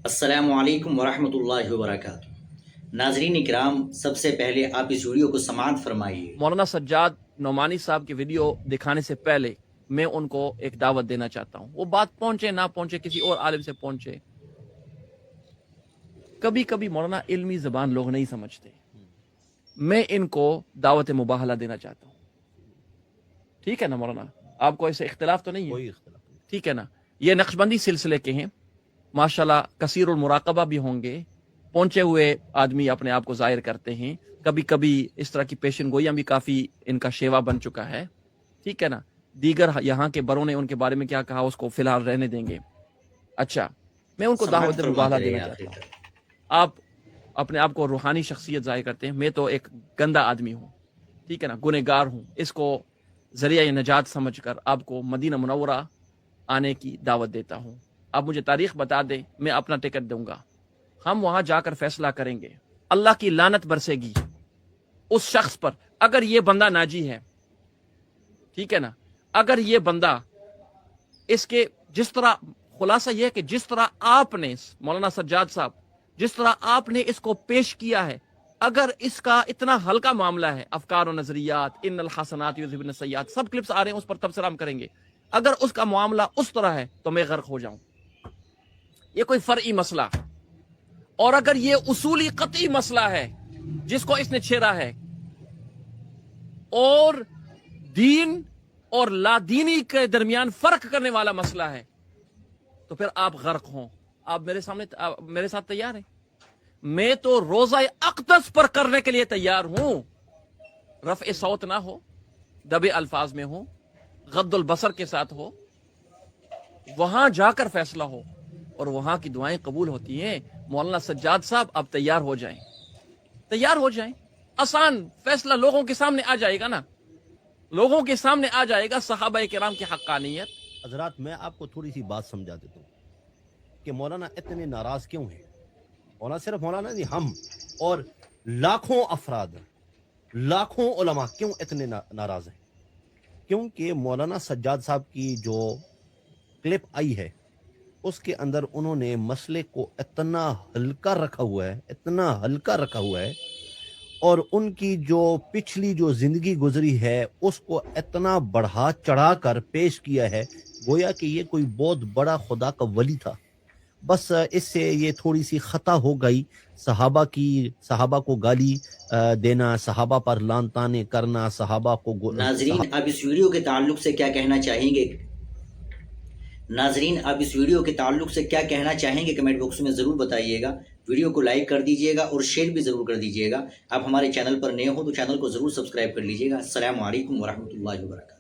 السلام علیکم ورحمۃ اللہ وبرکاتہ۔ ناظرین اکرام، سب سے پہلے آپ اس ویڈیو کو سماعت فرمائیے۔ مولانا سجاد نعمانی صاحب کی ویڈیو دکھانے سے پہلے میں ان کو ایک دعوت دینا چاہتا ہوں، وہ بات پہنچے نہ پہنچے، کسی اور عالم سے پہنچے۔ کبھی کبھی مولانا علمی زبان لوگ نہیں سمجھتے، میں ان کو دعوت مباہلہ دینا چاہتا ہوں۔ ٹھیک ہے نا مولانا؟ آپ کو ایسے اختلاف تو نہیں ہے؟ کوئی اختلاف نہیں۔ ٹھیک ہے نا؟ یہ نقشبندی سلسلے کے ہیں، ماشاءاللہ کثیر المراقبہ بھی ہوں گے، پہنچے ہوئے آدمی اپنے آپ کو ظاہر کرتے ہیں، کبھی کبھی اس طرح کی پیشن گوئیاں بھی کافی ان کا شیوا بن چکا ہے۔ ٹھیک ہے نا؟ دیگر یہاں کے بڑوں نے ان کے بارے میں کیا کہا اس کو فی الحال رہنے دیں گے۔ اچھا، میں ان کو دعوت سماعت مباہلہ فرماتے دینا رہیے چاہتا آخر ہوں۔ تک۔ آپ اپنے آپ کو روحانی شخصیت ظاہر کرتے ہیں، میں تو ایک گندا آدمی ہوں، ٹھیک ہے نا، گنہگار ہوں۔ اس کو ذریعہ نجات سمجھ کر آپ کو مدینہ منورہ آنے کی دعوت دیتا ہوں۔ آپ مجھے تاریخ بتا دیں، میں اپنا ٹکٹ دوں گا، ہم وہاں جا کر فیصلہ کریں گے۔ اللہ کی لعنت برسے گی اس شخص پر اگر یہ بندہ ناجی ہے، ٹھیک ہے نا، اگر یہ بندہ اس کے جس طرح، خلاصہ یہ کہ جس طرح آپ نے مولانا سجاد صاحب، جس طرح آپ نے اس کو پیش کیا ہے، اگر اس کا اتنا ہلکا معاملہ ہے، افکار و نظریات، ان الحسنات یذہبن السیئات، سب کلپس آ رہے ہیں، اس پر تبصرہ ہم کریں گے، اگر اس کا معاملہ اس طرح ہے تو میں غرق ہو جاؤں۔ یہ کوئی فرعی مسئلہ، اور اگر یہ اصولی قطعی مسئلہ ہے جس کو اس نے چھیڑا ہے، اور دین اور لا دینی کے درمیان فرق کرنے والا مسئلہ ہے، تو پھر آپ غرق ہوں۔ آپ میرے ساتھ تیار ہیں؟ میں تو روزہ اقدس پر کرنے کے لیے تیار ہوں، رفع صوت نہ ہو، دبے الفاظ میں ہو، غض البصر کے ساتھ ہو، وہاں جا کر فیصلہ ہو، اور وہاں کی دعائیں قبول ہوتی ہیں۔ مولانا سجاد صاحب اب تیار ہو جائیں، تیار ہو جائیں، آسان فیصلہ لوگوں کے سامنے آ جائے گا نا، لوگوں کے سامنے آ جائے گا صحابہ کرام کی حقانیت۔ حضرات، میں آپ کو تھوڑی سی بات سمجھا دیتا ہوں کہ مولانا اتنے ناراض کیوں ہیں۔ مولانا صرف مولانا نہیں، ہم اور لاکھوں افراد، لاکھوں علماء کیوں اتنے ناراض ہیں؟ کیونکہ مولانا سجاد صاحب کی جو کلپ آئی ہے اس کے اندر انہوں نے مسئلے کو اتنا ہلکا رکھا ہوا ہے، اتنا ہلکا رکھا ہوا ہے، اور ان کی جو پچھلی جو زندگی گزری ہے اس کو اتنا بڑھا چڑھا کر پیش کیا ہے، گویا کہ یہ کوئی بہت بڑا خدا کا ولی تھا۔ بس اس سے یہ تھوڑی سی خطا ہو گئی، صحابہ کو گالی دینا، صحابہ پر لعن طعن کرنا، صحابہ کو ناظرین، آپ اس ویڈیو کے تعلق سے کیا کہنا چاہیں گے؟ ناظرین، آپ اس ویڈیو کے تعلق سے کیا کہنا چاہیں گے کمنٹ باکس میں ضرور بتائیے گا۔ ویڈیو کو لائک کر دیجئے گا اور شیئر بھی ضرور کر دیجئے گا۔ آپ ہمارے چینل پر نئے ہو تو چینل کو ضرور سبسکرائب کر لیجئے گا۔ السلام علیکم ورحمۃ اللہ وبرکاتہ۔